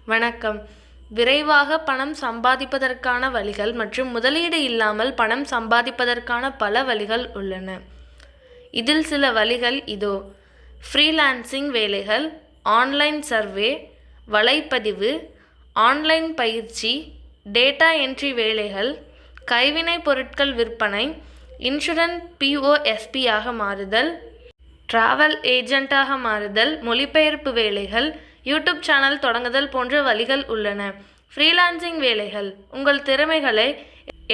வணக்கம். விரைவாக பணம் சம்பாதிப்பதற்கான வழிகள் மற்றும் முதலீடு இல்லாமல் பணம் சம்பாதிப்பதற்கான பல வழிகள் உள்ளன. இதில் சில வழிகள் இதோ: ஃப்ரீலான்சிங் வேலைகள், ஆன்லைன் சர்வே, வலைப்பதிவு, ஆன்லைன் பயிற்சி, டேட்டா என்ட்ரி வேலைகள், கைவினைப் பொருட்கள் விற்பனை, இன்சூரன்ஸ் POSP ஆக மாறுதல், டிராவல் ஏஜென்ட்டாக மாறுதல், மொழிபெயர்ப்பு வேலைகள், யூடியூப் சேனல் தொடங்குதல் போன்ற வழிகள் உள்ளன. ஃப்ரீலான்சிங் வேலைகள்: உங்கள் திறமைகளை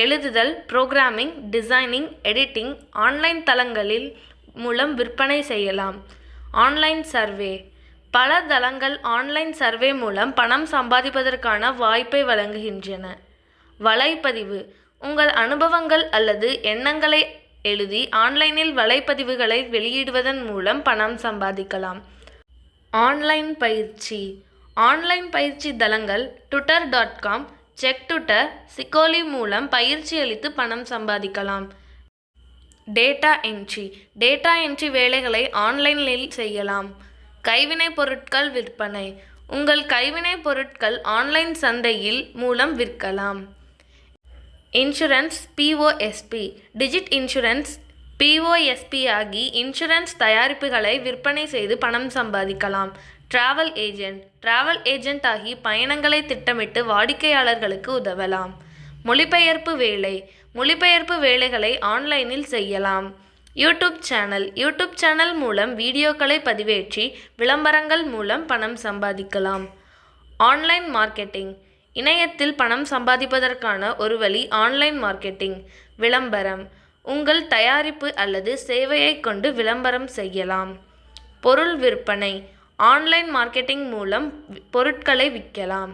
எழுதுதல், புரோகிராமிங், டிசைனிங், எடிட்டிங், ஆன்லைன் தளங்களில் மூலம் விற்பனை செய்யலாம். ஆன்லைன் சர்வே: பல தளங்கள் ஆன்லைன் சர்வே மூலம் பணம் சம்பாதிப்பதற்கான வாய்ப்பை வழங்குகின்றன. வலைப்பதிவு: உங்கள் அனுபவங்கள் அல்லது எண்ணங்களை எழுதி ஆன்லைனில் வலைப்பதிவுகளை வெளியிடுவதன் மூலம் பணம் சம்பாதிக்கலாம். ஆன்லைன் பயிற்சி: ஆன்லைன் பயிற்சி தளங்கள் twitter.com, செக்ட்விட்டர், சிக்கோலி மூலம் பயிற்சி அளித்து பணம் சம்பாதிக்கலாம். டேட்டா என்ட்ரி: டேட்டா என்ட்ரி வேலைகளை ஆன்லைனில் செய்யலாம். கைவினைப் பொருட்கள் விற்பனை: உங்கள் கைவினைப் பொருட்கள் ஆன்லைன் சந்தையில் மூலம் விற்கலாம். Insurance POSP, digit insurance POSP ஆகி இன்சூரன்ஸ் தயாரிப்புகளை விற்பனை செய்து பணம் சம்பாதிக்கலாம். டிராவல் ஏஜென்ட்: டிராவல் ஏஜென்ட் ஆகி பயணங்களை திட்டமிட்டு வாடிக்கையாளர்களுக்கு உதவலாம். மொழிபெயர்ப்பு வேலை: மொழிபெயர்ப்பு வேலைகளை ஆன்லைனில் செய்யலாம். யூடியூப் சேனல்: யூடியூப் சேனல் மூலம் வீடியோக்களை பதிவேற்றி விளம்பரங்கள் மூலம் பணம் சம்பாதிக்கலாம். ஆன்லைன் மார்க்கெட்டிங்: இணையத்தில் பணம் சம்பாதிப்பதற்கான ஒரு வழி ஆன்லைன் மார்க்கெட்டிங். விளம்பரம்: உங்கள் தயாரிப்பு அல்லது சேவையை கொண்டு விளம்பரம் செய்யலாம். பொருள் விற்பனை: ஆன்லைன் மார்க்கெட்டிங் மூலம் பொருட்களை விற்கலாம்.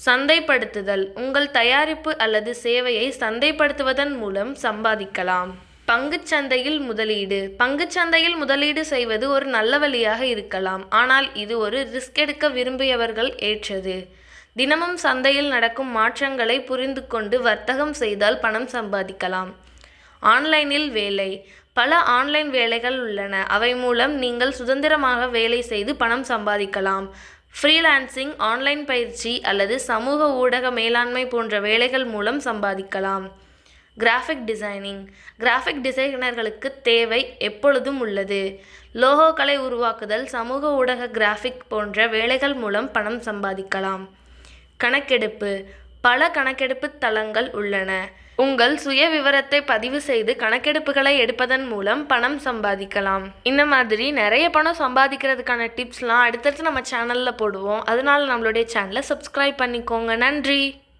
சந்தைப்படுத்துதல்: உங்கள் தயாரிப்பு அல்லது சேவையை சந்தைப்படுத்துவதன் மூலம் சம்பாதிக்கலாம். பங்குச்சந்தையில் முதலீடு: பங்குச்சந்தையில் முதலீடு செய்வது ஒரு நல்ல வழியாக இருக்கலாம், ஆனால் இது ஒரு ரிஸ்க் எடுக்க விரும்பியவர்கள் ஏற்றது. தினமும் சந்தையில் நடக்கும் மாற்றங்களை புரிந்து கொண்டு வர்த்தகம் செய்தால் பணம் சம்பாதிக்கலாம். ஆன்லைனில் வேலை: பல ஆன்லைன் வேலைகள் உள்ளன, அவை மூலம் நீங்கள் சுதந்திரமாக வேலை செய்து பணம் சம்பாதிக்கலாம். ஃப்ரீலான்சிங், ஆன்லைன் பயிற்சி அல்லது சமூக ஊடக மேலாண்மை போன்ற வேலைகள் மூலம் சம்பாதிக்கலாம். கிராஃபிக் டிசைனிங்: கிராஃபிக் டிசைனர்களுக்கு தேவை எப்பொழுதும் உள்ளது. லோகோக்களை உருவாக்குதல், சமூக ஊடக கிராஃபிக் போன்ற வேலைகள் மூலம் பணம் சம்பாதிக்கலாம். கணக்கெடுப்பு: பல கணக்கெடுப்பு தளங்கள் உள்ளன. உங்கள் சுய விவரத்தை பதிவு செய்து கணக்கெடுப்புகளை எடுப்பதன் மூலம் பணம் சம்பாதிக்கலாம். இந்த மாதிரி நிறைய பணம் சம்பாதிக்கிறதுக்கான டிப்ஸ்லாம் அடுத்தடுத்து நம்ம சேனலில் போடுவோம். அதனால நம்மளுடைய சேனலை சப்ஸ்கிரைப் பண்ணிக்கோங்க. நன்றி.